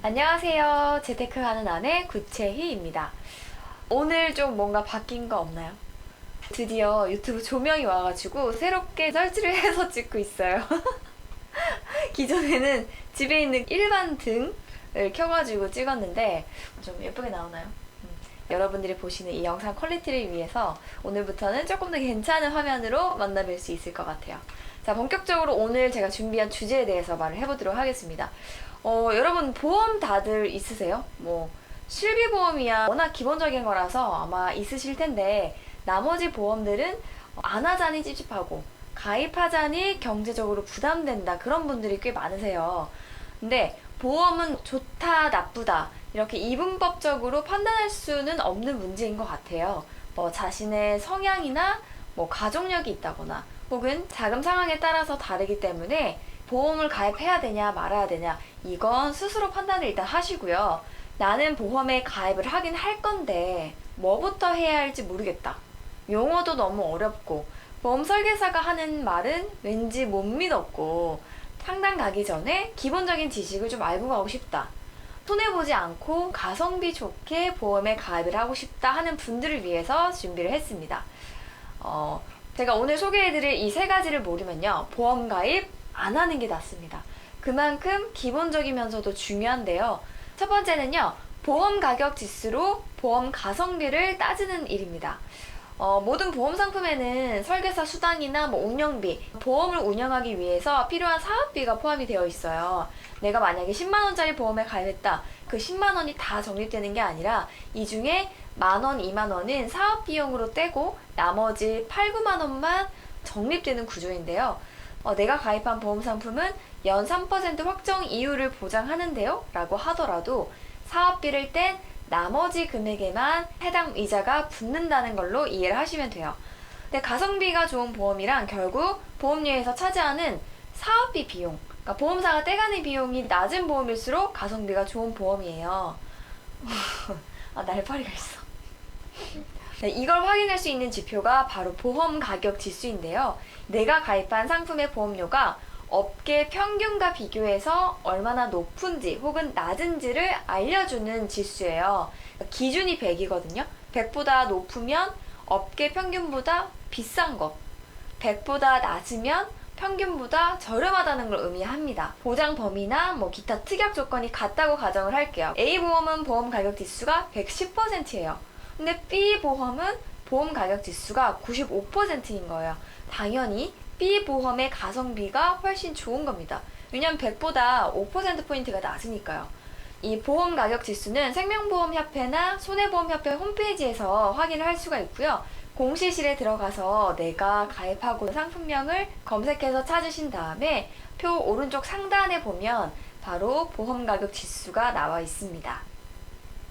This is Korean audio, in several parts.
안녕하세요. 재테크 하는 아내 구채희입니다. 오늘 좀 뭔가 바뀐 거 없나요? 드디어 유튜브 조명이 와가지고 새롭게 설치를 해서 찍고 있어요. 기존에는 집에 있는 일반 등을 켜가지고 찍었는데 좀 예쁘게 나오나요? 여러분들이 보시는 이 영상 퀄리티를 위해서 오늘부터는 조금 더 괜찮은 화면으로 만나뵐 수 있을 것 같아요. 자, 본격적으로 오늘 제가 준비한 주제에 대해서 말을 해보도록 하겠습니다. 여러분 보험 다들 있으세요? 실비보험이야 워낙 기본적인 거라서 아마 있으실 텐데 나머지 보험들은 안 하자니 찝찝하고 가입하자니 경제적으로 부담된다 그런 분들이 꽤 많으세요. 근데 보험은 좋다 나쁘다 이렇게 이분법적으로 판단할 수는 없는 문제인 것 같아요. 자신의 성향이나 가족력이 있다거나 혹은 자금 상황에 따라서 다르기 때문에 보험을 가입해야 되냐 말아야 되냐 이건 스스로 판단을 일단 하시고요. 나는 보험에 가입을 하긴 할 건데 뭐부터 해야 할지 모르겠다. 용어도 너무 어렵고 보험 설계사가 하는 말은 왠지 못 믿었고 상담 가기 전에 기본적인 지식을 좀 알고 가고 싶다. 손해보지 않고 가성비 좋게 보험에 가입을 하고 싶다 하는 분들을 위해서 준비를 했습니다. 제가 오늘 소개해드릴 이 세 가지를 모르면요. 보험 가입 안 하는 게 낫습니다. 그만큼 기본적이면서도 중요한데요. 첫 번째는요. 보험 가격 지수로 보험 가성비를 따지는 일입니다. 모든 보험 상품에는 설계사 수당이나 운영비, 보험을 운영하기 위해서 필요한 사업비가 포함이 되어 있어요. 내가 만약에 10만원짜리 보험에 가입했다. 그 10만원이 다 적립되는 게 아니라 이 중에 만원, 2만원은 사업비용으로 떼고 나머지 8, 9만원만 적립되는 구조인데요. 내가 가입한 보험 상품은 연 3% 확정 이율을 보장하는데요 라고 하더라도 사업비를 뗀 나머지 금액에만 해당 이자가 붙는다는 걸로 이해를 하시면 돼요. 근데 가성비가 좋은 보험이란 결국 보험료에서 차지하는 사업비 비용, 그러니까 보험사가 떼가는 비용이 낮은 보험일수록 가성비가 좋은 보험이에요. 날파리가 있어. 네, 이걸 확인할 수 있는 지표가 바로 보험 가격 지수인데요. 내가 가입한 상품의 보험료가 업계 평균과 비교해서 얼마나 높은지 혹은 낮은지를 알려주는 지수예요. 기준이 100이거든요. 100보다 높으면 업계 평균보다 비싼 것, 100보다 낮으면 평균보다 저렴하다는 걸 의미합니다. 보장 범위나 기타 특약 조건이 같다고 가정을 할게요. A보험은 보험 가격 지수가 110%예요. 근데 B보험은 보험 가격 지수가 95%인 거예요. 당연히 B보험의 가성비가 훨씬 좋은 겁니다. 왜냐면 100보다 5%포인트가 낮으니까요. 이 보험 가격 지수는 생명보험협회나 손해보험협회 홈페이지에서 확인을 할 수가 있고요. 공시실에 들어가서 내가 가입하고 있는 상품명을 검색해서 찾으신 다음에 표 오른쪽 상단에 보면 바로 보험 가격 지수가 나와 있습니다.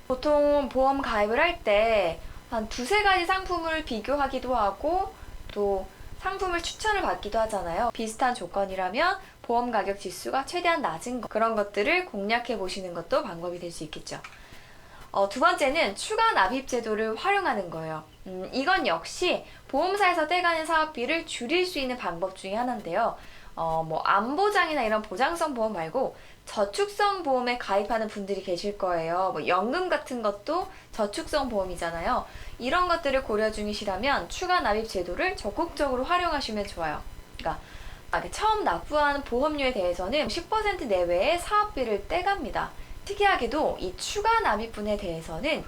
보통 보험 가입을 할 때 한 두세 가지 상품을 비교하기도 하고 또 상품을 추천을 받기도 하잖아요. 비슷한 조건이라면 보험 가격 지수가 최대한 낮은 그런 것들을 공략해 보시는 것도 방법이 될 수 있겠죠. 두 번째는 추가 납입 제도를 활용하는 거예요. 이건 역시 보험사에서 떼가는 사업비를 줄일 수 있는 방법 중에 하나인데요. 안보장이나 이런 보장성 보험 말고 저축성 보험에 가입하는 분들이 계실 거예요. 연금 같은 것도 저축성 보험이잖아요. 이런 것들을 고려 중이시라면 추가 납입 제도를 적극적으로 활용하시면 좋아요. 그러니까 처음 납부한 보험료에 대해서는 10% 내외의 사업비를 떼갑니다. 특이하게도 이 추가 납입분에 대해서는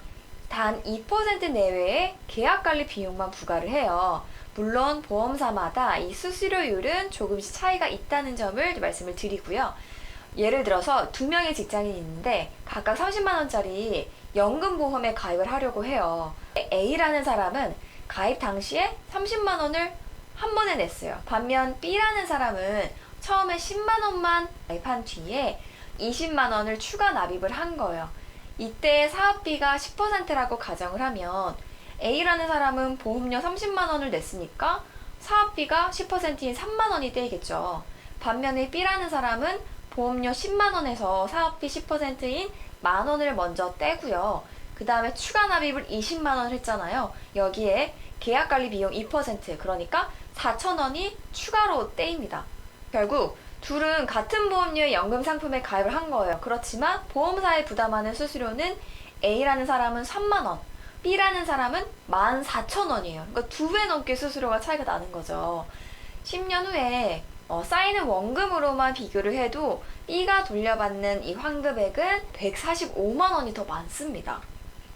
단 2% 내외의 계약관리 비용만 부과를 해요. 물론 보험사마다 이 수수료율은 조금씩 차이가 있다는 점을 말씀을 드리고요. 예를 들어서 두 명의 직장인이 있는데 각각 30만원짜리 연금보험에 가입을 하려고 해요. A라는 사람은 가입 당시에 30만원을 한 번에 냈어요. 반면 B라는 사람은 처음에 10만원만 가입한 뒤에 20만원을 추가 납입을 한 거예요. 이때 사업비가 10%라고 가정을 하면 A라는 사람은 보험료 30만원을 냈으니까 사업비가 10%인 3만원이 떼이겠죠. 반면에 B라는 사람은 보험료 10만원에서 사업비 10%인 만원을 먼저 떼고요. 그 다음에 추가 납입을 20만원을 했잖아요. 여기에 계약관리 비용 2% 그러니까 4천원이 추가로 떼입니다. 결국 둘은 같은 보험료의 연금 상품에 가입을 한 거예요. 그렇지만 보험사에 부담하는 수수료는 A라는 사람은 3만 원, B라는 사람은 14,000원이에요. 그러니까 2배 넘게 수수료가 차이가 나는 거죠. 10년 후에 쌓이는 원금으로만 비교를 해도 B가 돌려받는 이 환급액은 145만 원이 더 많습니다.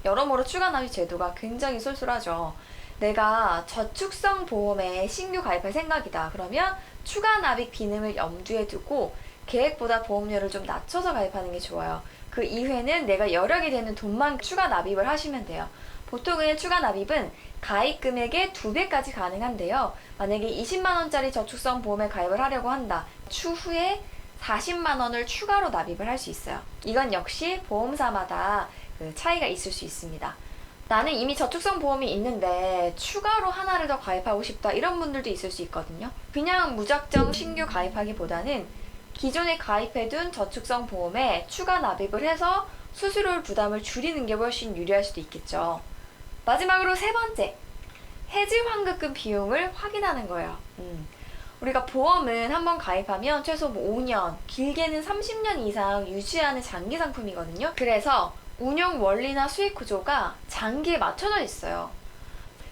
여러모로 추가 납입 제도가 굉장히 쏠쏠하죠. 내가 저축성 보험에 신규 가입할 생각이다. 그러면 추가 납입 기능을 염두에 두고 계획보다 보험료를 좀 낮춰서 가입하는 게 좋아요. 그 이후에는 내가 여력이 되는 돈만 추가 납입을 하시면 돼요. 보통은 추가 납입은 가입 금액의 2배까지 가능한데요. 만약에 20만 원짜리 저축성 보험에 가입을 하려고 한다. 추후에 40만 원을 추가로 납입을 할 수 있어요. 이건 역시 보험사마다 그 차이가 있을 수 있습니다. 나는 이미 저축성 보험이 있는데 추가로 하나를 더 가입하고 싶다, 이런 분들도 있을 수 있거든요. 그냥 무작정 신규 가입하기보다는 기존에 가입해둔 저축성 보험에 추가 납입을 해서 수수료 부담을 줄이는 게 훨씬 유리할 수도 있겠죠. 마지막으로 세 번째, 해지 환급금 비용을 확인하는 거예요. 우리가 보험은 한번 가입하면 최소 5년, 길게는 30년 이상 유지하는 장기 상품이거든요. 그래서 운영 원리나 수익 구조가 장기에 맞춰져 있어요.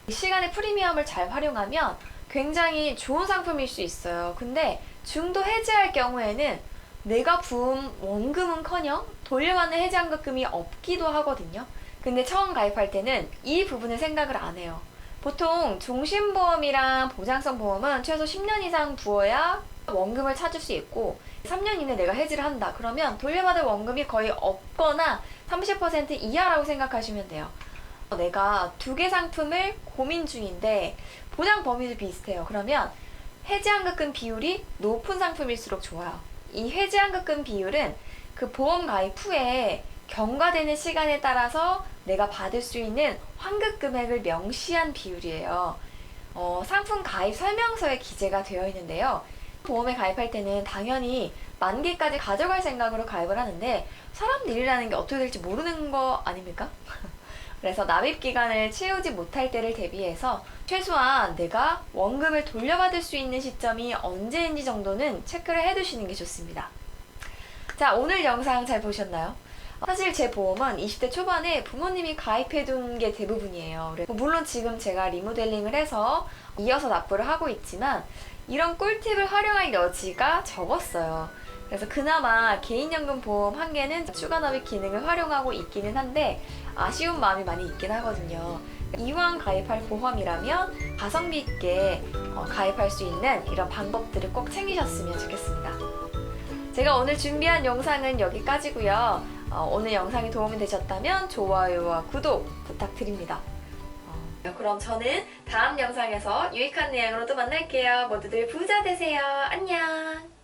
시간의 프리미엄을 잘 활용하면 굉장히 좋은 상품일 수 있어요. 근데 중도 해지할 경우에는 내가 부은 원금은커녕 돌려받는 해지 환급금이 없기도 하거든요. 근데 처음 가입할 때는 이 부분을 생각을 안 해요. 보통 종신보험이랑 보장성 보험은 최소 10년 이상 부어야 원금을 찾을 수 있고 3년 이내 내가 해지를 한다. 그러면 돌려받을 원금이 거의 없거나 30% 이하라고 생각하시면 돼요. 내가 2개 상품을 고민 중인데 보장 범위도 비슷해요. 그러면 해지환급금 비율이 높은 상품일수록 좋아요. 이 해지환급금 비율은 그 보험 가입 후에 경과되는 시간에 따라서 내가 받을 수 있는 환급 금액을 명시한 비율이에요. 상품 가입 설명서에 기재가 되어 있는데요. 보험에 가입할 때는 당연히 만기까지 가져갈 생각으로 가입을 하는데 사람 일이라는 게 어떻게 될지 모르는 거 아닙니까? 그래서 납입 기간을 채우지 못할 때를 대비해서 최소한 내가 원금을 돌려받을 수 있는 시점이 언제인지 정도는 체크를 해두시는 게 좋습니다. 자, 오늘 영상 잘 보셨나요? 사실 제 보험은 20대 초반에 부모님이 가입해둔 게 대부분이에요. 물론 지금 제가 리모델링을 해서 이어서 납부를 하고 있지만 이런 꿀팁을 활용할 여지가 적었어요. 그래서 그나마 개인연금 보험 한 개는 추가 납입 기능을 활용하고 있기는 한데 아쉬운 마음이 많이 있긴 하거든요. 이왕 가입할 보험이라면 가성비 있게 가입할 수 있는 이런 방법들을 꼭 챙기셨으면 좋겠습니다. 제가 오늘 준비한 영상은 여기까지고요. 오늘 영상이 도움이 되셨다면 좋아요와 구독 부탁드립니다. 그럼 저는 다음 영상에서 유익한 내용으로 또 만날게요. 모두들 부자 되세요. 안녕.